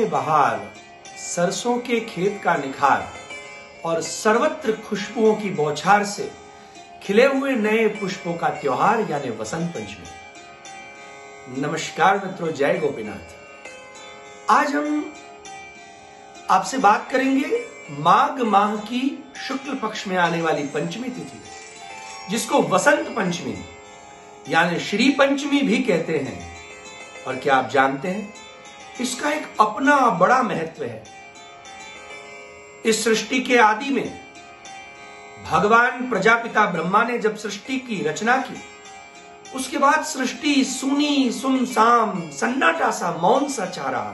बहार, सरसों के खेत का निखार और सर्वत्र खुशबुओं की बौछार से खिले हुए नए पुष्पों का त्योहार यानी वसंत पंचमी। नमस्कार मित्रों, जय गोपीनाथ। आज हम आपसे बात करेंगे माघ माह की शुक्ल पक्ष में आने वाली पंचमी तिथि, जिसको वसंत पंचमी यानी श्री पंचमी भी कहते हैं। और क्या आप जानते हैं, इसका एक अपना बड़ा महत्व है। इस सृष्टि के आदि में भगवान प्रजापिता ब्रह्मा ने जब सृष्टि की रचना की, उसके बाद सृष्टि सूनी सुनसाम सन्नाटा सा मौन सा छा रहा।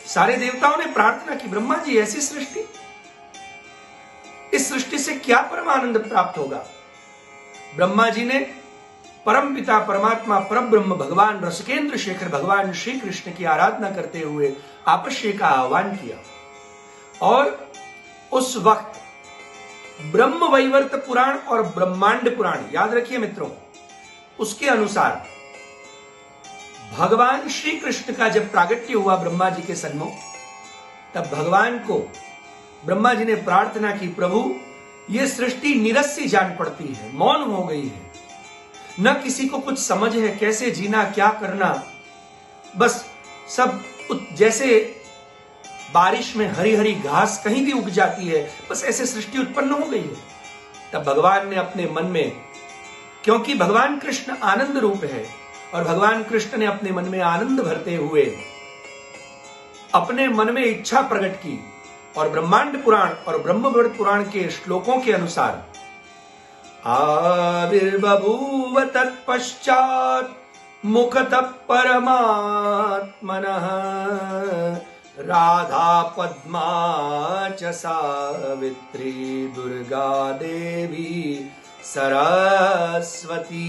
सारे देवताओं ने प्रार्थना की, ब्रह्मा जी ऐसी सृष्टि, इस सृष्टि से क्या परमानंद प्राप्त होगा। ब्रह्मा जी ने परम पिता परमात्मा परब्रह्म भगवान रसकेंद्र शेखर भगवान श्री कृष्ण की आराधना करते हुए आपश्य का आह्वान किया। और उस वक्त ब्रह्म वैवर्त पुराण और ब्रह्मांड पुराण, याद रखिए मित्रों, उसके अनुसार भगवान श्री कृष्ण का जब प्रागट्य हुआ ब्रह्मा जी के सन्मुख, तब भगवान को ब्रह्मा जी ने प्रार्थना की, प्रभु ये सृष्टि नीरस सी जान पड़ती है, मौन हो गई है, न किसी को कुछ समझ है कैसे जीना क्या करना। बस सब जैसे बारिश में हरी हरी घास कहीं भी उग जाती है, बस ऐसे सृष्टि उत्पन्न हो गई है। तब भगवान ने अपने मन में, क्योंकि भगवान कृष्ण आनंद रूप है, और भगवान कृष्ण ने अपने मन में आनंद भरते हुए अपने मन में इच्छा प्रकट की। और ब्रह्मांड पुराण और ब्रह्मवृत पुराण के श्लोकों के अनुसार आविर्बभूव तत्पश्चात् मुखतः परमात्मनः राधा पद्मा च सावित्री दुर्गा देवी सरस्वती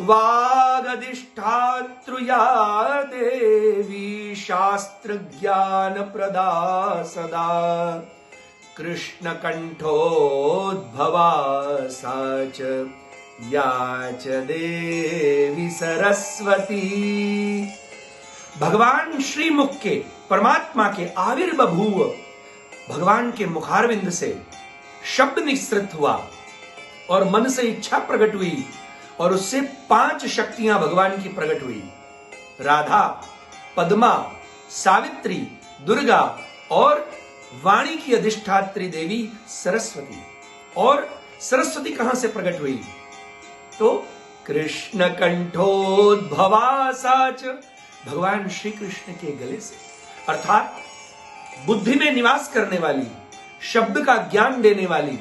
वागधिष्ठातृ या देवी शास्त्र ज्ञान प्रदा सदा कृष्ण कंठोद्भवा सा च या च देवी सरस्वती। भगवान श्रीमुख के परमात्मा के आविर्बभूव, भगवान के मुखारविंद से शब्द निस्सृत हुआ और मन से इच्छा प्रकट हुई, और उससे 5 शक्तियां भगवान की प्रकट हुई, राधा, पद्मा, सावित्री, दुर्गा और वाणी की अधिष्ठात्री देवी सरस्वती। और सरस्वती कहां से प्रकट हुई, तो कृष्ण कंठोद्भवा साच, भगवान श्री कृष्ण के गले से, अर्थात बुद्धि में निवास करने वाली, शब्द का ज्ञान देने वाली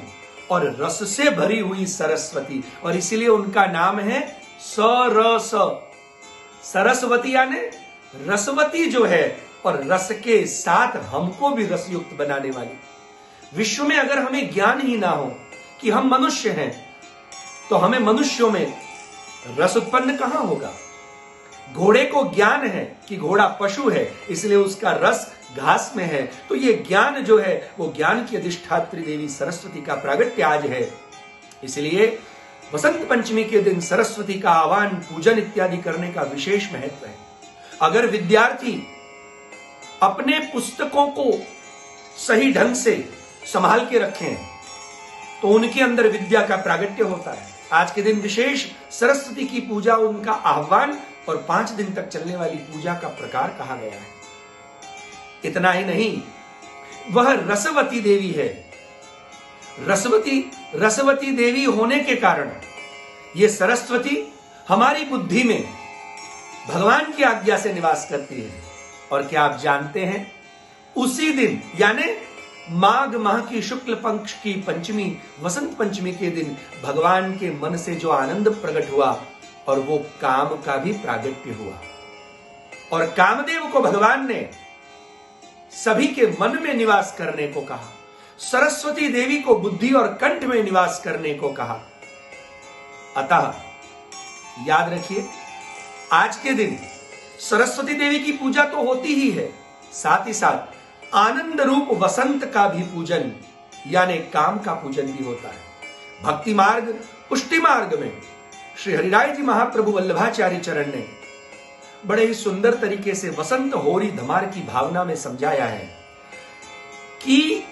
और रस से भरी हुई सरस्वती। और इसीलिए उनका नाम है सरस, सरस्वती यानी रसवती जो है, और रस के साथ हमको भी रसयुक्त बनाने वाली। विश्व में अगर हमें ज्ञान ही ना हो कि हम मनुष्य हैं, तो हमें मनुष्यों में रस उत्पन्न कहां होगा। घोड़े को ज्ञान है कि घोड़ा पशु है, इसलिए उसका रस घास में है। तो ये ज्ञान जो है वो ज्ञान की अधिष्ठात्री देवी सरस्वती का प्रागट्य आज है। इसलिए वसंत पंचमी के दिन सरस्वती का आह्वान, पूजन इत्यादि करने का विशेष महत्व है। अगर विद्यार्थी अपने पुस्तकों को सही ढंग से संभाल के रखें, तो उनके अंदर विद्या का प्रागट्य होता है। आज के दिन विशेष सरस्वती की पूजा, उनका आह्वान और 5 दिन तक चलने वाली पूजा का प्रकार कहा गया है। इतना ही नहीं, वह रसवती देवी है। रसवती देवी होने के कारण ये सरस्वती हमारी बुद्धि में भगवान की आज्ञा से निवास करती है। और क्या आप जानते हैं, उसी दिन यानी माघ माह की शुक्ल पक्ष की पंचमी, वसंत पंचमी के दिन भगवान के मन से जो आनंद प्रकट हुआ, और वो काम का भी प्रागट्य हुआ। और कामदेव को भगवान ने सभी के मन में निवास करने को कहा, सरस्वती देवी को बुद्धि और कंठ में निवास करने को कहा। अतः याद रखिए, आज के दिन सरस्वती देवी की पूजा तो होती ही है, साथ ही साथ आनंद रूप वसंत का भी पूजन यानी काम का पूजन भी होता है। भक्ति मार्ग पुष्टि मार्ग में श्री हरिराय जी महाप्रभु वल्लभाचार्य चरण ने बड़े ही सुंदर तरीके से वसंत होरी धमार की भावना में समझाया है कि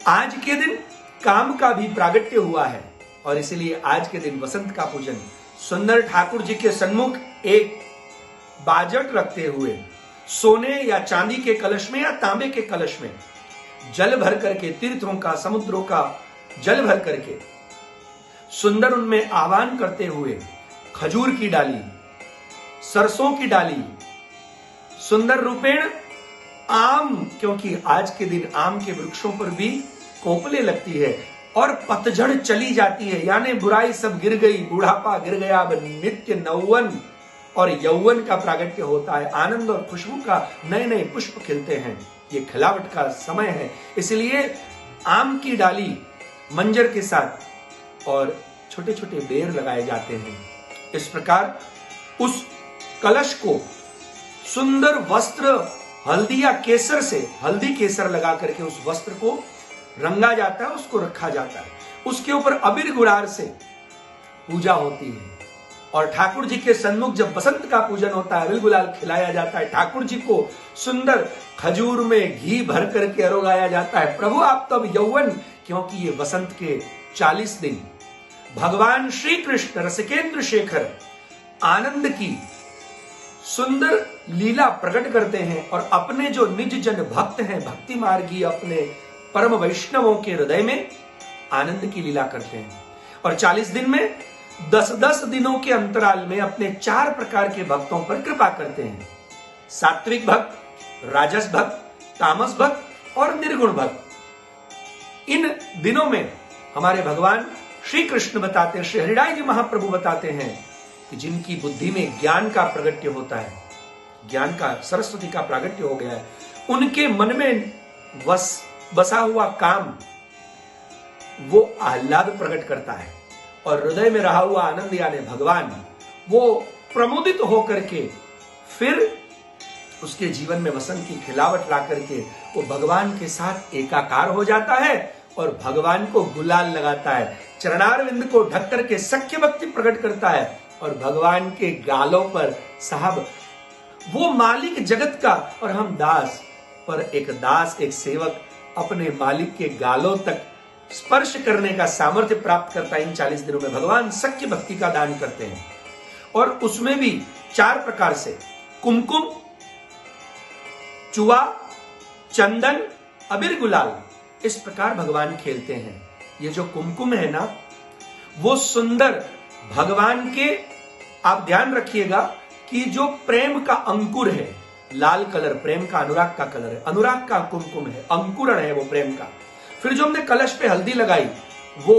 आज के दिन काम का भी प्रागट्य हुआ है और इसलिए आज के दिन वसंत का पूजन सुंदर ठाकुर जी के सन्मुख एक बाजट रखते हुए सोने या चांदी के कलश में या तांबे के कलश में जल भर करके, तीर्थों का, समुद्रों का जल भर करके सुंदर उनमें आह्वान करते हुए खजूर की डाली, सरसों की डाली, सुंदर रूपेण आम, क्योंकि आज के दिन आम के वृक्षों पर भी कोपले लगती है और पतझड़ चली जाती है, यानी बुराई सब गिर गई, बुढ़ापा गिर गया, अब नित्य नौवन और यौवन का प्रागट्य होता है। आनंद और खुशबू का नए नए पुष्प खिलते हैं, ये खिलावट का समय है। इसलिए आम की डाली मंजर के साथ और छोटे छोटे बेर लगाए जाते हैं। इस प्रकार उस कलश को सुंदर वस्त्र हल्दी या केसर से, हल्दी केसर लगा करके उस वस्त्र को रंगा जाता है, उसको रखा जाता है। उसके ऊपर अबीर गुलाल से पूजा होती है और ठाकुर जी के सन्मुख जब बसंत का पूजन होता है, अबीर गुलाल खिलाया जाता है। ठाकुर जी को सुंदर खजूर में घी भर करके अरोगाया जाता है। प्रभु आप तब यौवन, क्योंकि ये बसंत के 40 दिन भगवान श्री कृष्ण रसिकेंद्र शेखर आनंद की सुंदर लीला प्रकट करते हैं और अपने जो निज जन भक्त हैं, भक्ति मार्गी, अपने परम वैष्णवों के हृदय में आनंद की लीला करते हैं। और 40 दिन में 10-10 दिनों के अंतराल में अपने 4 प्रकार के भक्तों पर कृपा करते हैं। सात्विक भक्त, राजस भक्त, तामस भक्त और निर्गुण भक्त। इन दिनों में हमारे भगवान श्री कृष्ण बताते हैं, श्री हरिराय जी महाप्रभु बताते हैं कि जिनकी बुद्धि में ज्ञान का प्रागट्य होता है, ज्ञान का, सरस्वती का प्रागट्य हो गया है, उनके मन में बसा हुआ काम वो आह्लाद प्रकट करता है और हृदय में रहा हुआ आनंद यानी भगवान वो प्रमोदित होकर के फिर उसके जीवन में वसंत की खिलावट ला करके वो भगवान के साथ एकाकार हो जाता है और भगवान को गुलाल लगाता है, चरणारविंद को ढक करके सख्य भक्ति प्रकट करता है और भगवान के गालों पर, साहब वो मालिक जगत का और हम दास, पर एक दास, एक सेवक अपने मालिक के गालों तक स्पर्श करने का सामर्थ्य प्राप्त करता है। इन 40 दिनों में भगवान सख्य भक्ति का दान करते हैं और उसमें भी 4 प्रकार से कुमकुम, चुआ, चंदन, अबीर गुलाल, इस प्रकार भगवान खेलते हैं। ये जो कुमकुम है ना, वो सुंदर भगवान के, आप ध्यान रखिएगा कि जो प्रेम का अंकुर है, लाल कलर प्रेम का, अनुराग का कलर है, अनुराग का कुमकुम है, अंकुरण है वो प्रेम का। फिर जो हमने कलश पे हल्दी लगाई, वो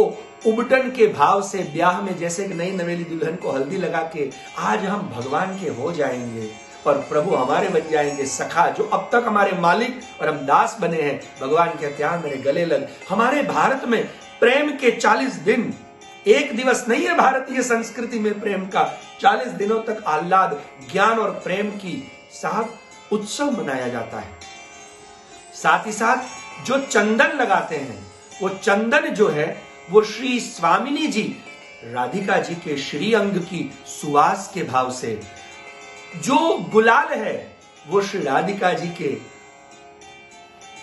उबटन के भाव से ब्याह में जैसे कि नई नवेली दुल्हन को हल्दी लगा के आज हम भगवान के हो जाएंगे और प्रभु हमारे बन जाएंगे सखा, जो अब तक हमारे मालिक और हम दास बने हैं। भगवान कहते हैं मेरे गले लग। हमारे भारत में प्रेम के 40 दिन, एक दिवस नहीं है भारतीय संस्कृति में प्रेम का, 40 दिनों तक आह्लाद, ज्ञान और प्रेम की साहब उत्सव मनाया जाता है। साथ ही साथ जो चंदन लगाते हैं, वो चंदन जो है वो श्री स्वामिनी जी राधिका जी के श्री अंग की सुवास के भाव से, जो गुलाल है वो श्री राधिका जी के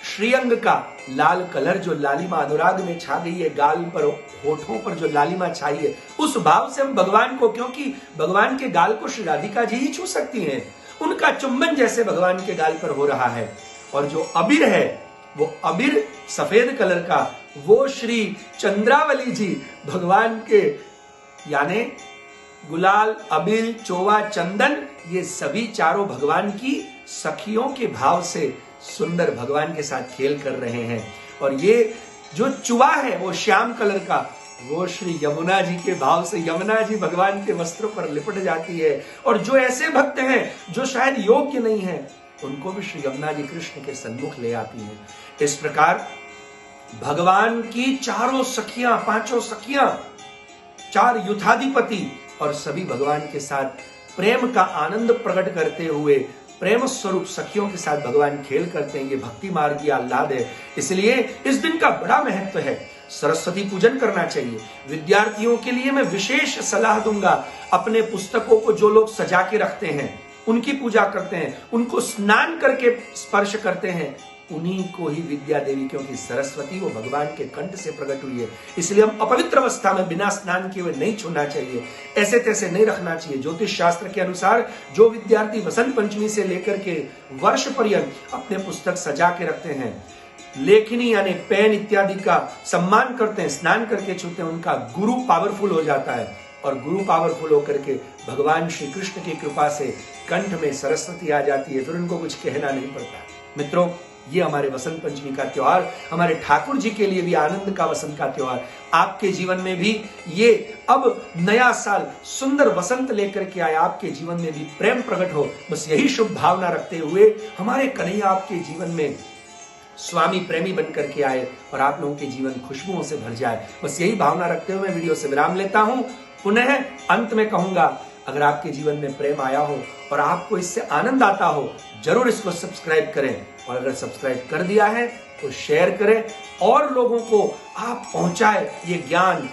श्रीअंग का लाल कलर, जो लालिमा अनुराग में छा गई है, गाल पर, होठों पर जो लालिमा छाई है, उस भाव से हम भगवान को, क्योंकि भगवान के गाल को श्री राधिका जी ही छू सकती हैं, उनका चुंबन जैसे भगवान के गाल पर हो रहा है। और जो अबीर है वो अबीर सफेद कलर का, वो श्री चंद्रावली जी भगवान के, यानी गुलाल, अबीर, चोवा, चंदन, ये सभी चारों भगवान की सखियों के भाव से सुंदर भगवान के साथ खेल कर रहे हैं। और ये जो चुआ है वो श्याम कलर का, वो श्री यमुना जी के भाव से यमुना जी भगवान के वस्त्रों पर लिपट जाती है। और जो ऐसे भक्त हैं जो शायद योग्य नहीं है, उनको भी श्री यमुना जी कृष्ण के सन्मुख ले आती हैं। इस प्रकार भगवान की चारों सखियां, 5 सखियां, 4 युद्धाधिपति और सभी भगवान के साथ प्रेम का आनंद प्रकट करते हुए प्रेम स्वरूप सखियों के साथ भगवान खेल करते हैं। ये भक्ति मार्ग की आह्लाद है, इसलिए इस दिन का बड़ा महत्व है। सरस्वती पूजन करना चाहिए। विद्यार्थियों के लिए मैं विशेष सलाह दूंगा, अपने पुस्तकों को जो लोग सजा के रखते हैं उनकी पूजा करते हैं, उनको स्नान करके स्पर्श करते हैं, उन्हीं को ही विद्या देवी, क्योंकि सरस्वती वो भगवान के कंठ से प्रकट हुई है। इसलिए हम अपवित्र अवस्था में बिना स्नान किए हुए नहीं छूना चाहिए, ऐसे तैसे नहीं रखना चाहिए। ज्योतिष शास्त्र के अनुसार जो विद्यार्थी वसंत पंचमी से लेकर के वर्ष पर्यंत अपने पुस्तक सजा के रखते हैं, लेखनी यानी पेन इत्यादि का सम्मान करते हैं, स्नान करके छूते हैं, उनका गुरु पावरफुल हो जाता है, और गुरु पावरफुल होकर के भगवान श्री कृष्ण की कृपा से कंठ में सरस्वती आ जाती है, फिर उनको कुछ कहना नहीं पड़ता। मित्रों, ये हमारे वसंत पंचमी का त्योहार, हमारे ठाकुर जी के लिए भी आनंद का वसंत का त्योहार, आपके जीवन में भी ये अब नया साल सुंदर वसंत लेकर के आए, आपके जीवन में भी प्रेम प्रकट हो, बस यही शुभ भावना रखते हुए हमारे कन्हैया आपके जीवन में स्वामी प्रेमी बनकर के आए और आप लोगों के जीवन खुशबुओं से भर जाए, बस यही भावना रखते हुए मैं वीडियो से विराम लेता हूं। पुनः अंत में कहूंगा, अगर आपके जीवन में प्रेम आया हो और आपको इससे आनंद आता हो, जरूर इसको सब्सक्राइब करें, और अगर सब्सक्राइब कर दिया है तो शेयर करें और लोगों को आप पहुंचाए ये ज्ञान,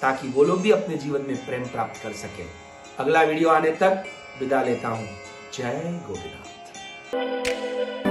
ताकि वो लोग भी अपने जीवन में प्रेम प्राप्त कर सके। अगला वीडियो आने तक विदा लेता हूं। जय गोपीनाथ।